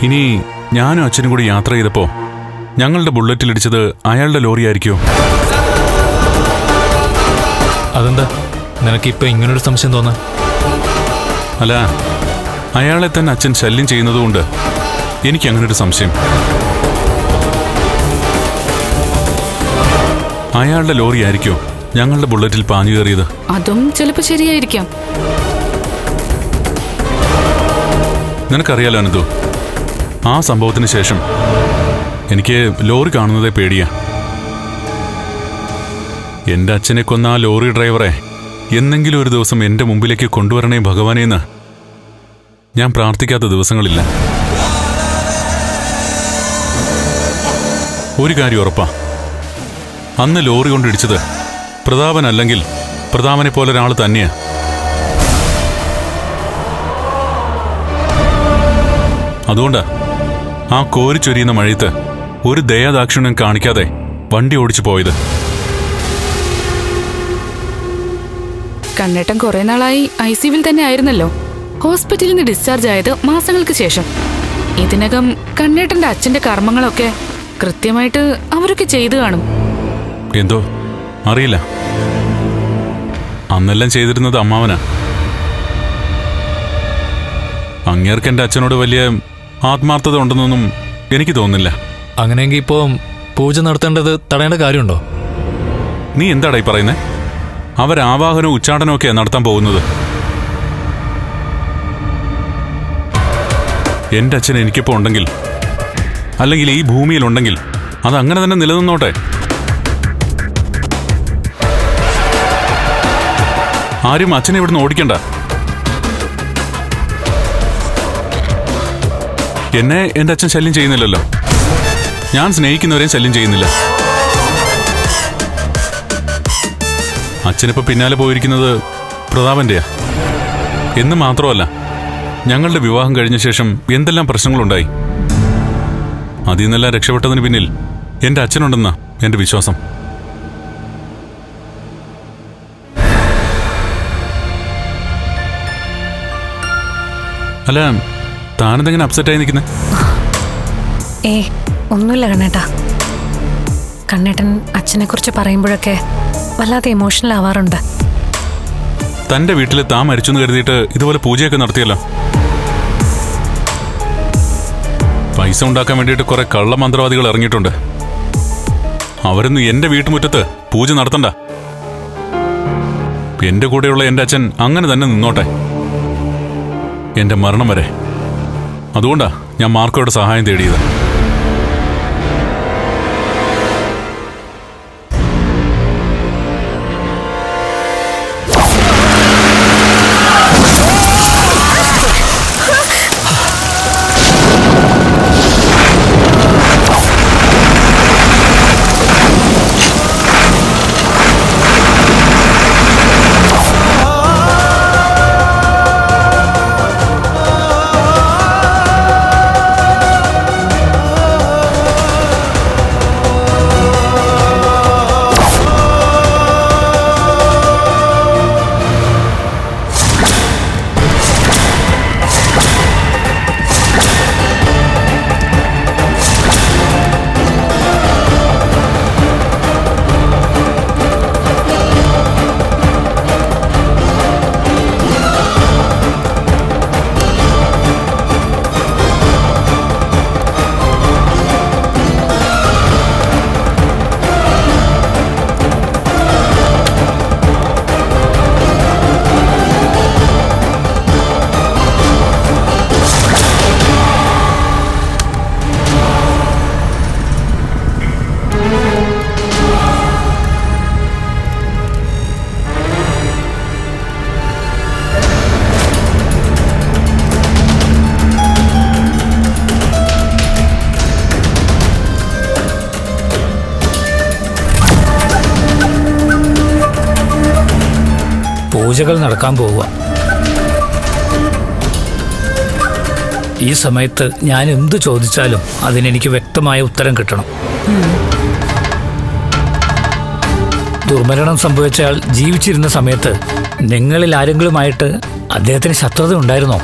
ഇനി ഞാനും അച്ഛനും കൂടി യാത്ര ചെയ്തപ്പോ ഞങ്ങളുടെ ബുള്ളറ്റിലിടിച്ചത് അയാളുടെ ലോറി ആയിരിക്കുമോ? അതെന്താ നിനക്കിപ്പോ ഇങ്ങനൊരു സംശയം തോന്നാ? അല്ല, അയാളെ തന്നെ അച്ഛൻ ശല്യം ചെയ്യുന്നതുകൊണ്ട് എനിക്ക് അങ്ങനൊരു സംശയം. അയാളുടെ ലോറി ആയിരിക്കോ ഞങ്ങളുടെ ബുള്ളറ്റിൽ പാഞ്ഞു കയറിയത്? അതും ചിലപ്പോ ശരിയായിരിക്കാം. നിനക്കറിയാലോ അനന്തു, ആ സംഭവത്തിന് ശേഷം എനിക്ക് ലോറി കാണുന്നതേ പേടിയാ. എന്റെ അച്ഛനെ കൊന്ന ആ ലോറി ഡ്രൈവറെ എന്നെങ്കിലും ഒരു ദിവസം എന്റെ മുമ്പിലേക്ക് കൊണ്ടുവരണേ ഭഗവാനേന്ന് ഞാൻ പ്രാർത്ഥിക്കാത്ത ദിവസങ്ങളില്ല. ഒരു കാര്യം ഉറപ്പാ, അന്ന് ലോറി കൊണ്ടിടിച്ചത് പ്രതാപനല്ലെങ്കിൽ പ്രതാപനെ പോലെ ഒരാൾ തന്നെയാ. അതുകൊണ്ടാ ആ കോരിച്ചൊരിയുന്ന മഴയത്ത് ഒരു ദയാദാക്ഷിണ്യം കാണിക്കാതെ വണ്ടി ഓടിച്ചു പോയത്. കണ്ണേട്ടൻ കുറെ നാളായി ICUവിൽ തന്നെ ആയിരുന്നല്ലോ. ഹോസ്പിറ്റലിൽ നിന്ന് ഡിസ്ചാർജ് ആയത് മാസങ്ങൾക്ക് ശേഷം. ഇതിനകം കണ്ണേട്ടന്റെ അച്ഛന്റെ കർമ്മങ്ങളൊക്കെ കൃത്യമായിട്ട് അവരൊക്കെ ചെയ്തു കാണും. എന്തോ അറിയില്ല, അന്നെല്ലാം ചെയ്തിരുന്നത് അമ്മാവനാ. അങ്ങേർക്ക് എന്റെ അച്ഛനോട് വലിയ ആത്മാർത്ഥത ഉണ്ടെന്നൊന്നും എനിക്ക് തോന്നുന്നില്ല. അങ്ങനെയെങ്കിൽ ഇപ്പോ പൂജ നടത്തേണ്ടത് തടയേണ്ട കാര്യമുണ്ടോ? നീ എന്താടായി പറയുന്നേ? അവരാവാഹനവും ഉച്ചാടനവും ഒക്കെയാ നടത്താൻ പോകുന്നത്. എന്റെ അച്ഛൻ എനിക്കിപ്പോ ഉണ്ടെങ്കിൽ, അല്ലെങ്കിൽ ഈ ഭൂമിയിലുണ്ടെങ്കിൽ അത് അങ്ങനെ തന്നെ നിലനിന്നോട്ടെ. ആരും അച്ഛനെ ഇവിടുന്ന് ഓടിക്കണ്ട. എന്നെ എന്റെ അച്ഛൻ ശല്യം ചെയ്യുന്നില്ലല്ലോ. ഞാൻ സ്നേഹിക്കുന്നവരെയും ശല്യം ചെയ്യുന്നില്ല. അച്ഛനിപ്പോ പിന്നാലെ പോയിരിക്കുന്നത് പ്രതാപന്റെയാ. എന്ന് മാത്രമല്ല, ഞങ്ങളുടെ വിവാഹം കഴിഞ്ഞ ശേഷം എന്തെല്ലാം പ്രശ്നങ്ങളുണ്ടായി. അതിൽ നിന്നെല്ലാം രക്ഷപ്പെട്ടതിന് പിന്നിൽ എന്റെ അച്ഛനുണ്ടെന്നാ എന്റെ വിശ്വാസം. അല്ല, താനെന്തെങ്ങനെ അപ്സെറ്റായി നിൽക്കുന്നേ? ഒന്നുമില്ല കണ്ണേട്ടാ. കണ്ണേട്ടൻ അച്ഛനെ കുറിച്ച് പറയുമ്പോഴൊക്കെ വല്ലാതെ ഇമോഷണൽ ആവാറുണ്ട്. തന്റെ വീട്ടിൽ താൻ മരിച്ചു എന്ന് കരുതിയിട്ട് ഇതുപോലെ പൂജയൊക്കെ നടത്തിയല്ലോ. പൈസ ഉണ്ടാക്കാൻ വേണ്ടിയിട്ട് കുറെ കള്ളമന്ത്രവാദികൾ ഇറങ്ങിയിട്ടുണ്ട്. അവരൊന്നും എന്റെ വീട്ടുമുറ്റത്ത് പൂജ നടത്തണ്ട. എന്റെ കൂടെയുള്ള എന്റെ അച്ഛൻ അങ്ങനെ തന്നെ നിന്നോട്ടെ, എന്റെ മരണം വരെ. അതുകൊണ്ടാ ഞാൻ മാർക്കോയുടെ സഹായം തേടിയത്. പൂജകൾ നടക്കാൻ പോവുക. ഈ സമയത്ത് ഞാൻ എന്തു ചോദിച്ചാലും അതിനെനിക്ക് വ്യക്തമായ ഉത്തരം കിട്ടണം. ദുർമരണം സംഭവിച്ചയാൾ ജീവിച്ചിരുന്ന സമയത്ത് നിങ്ങളിൽ ആരെങ്കിലുമായിട്ട് അദ്ദേഹത്തിന് ശത്രുത ഉണ്ടായിരുന്നോ?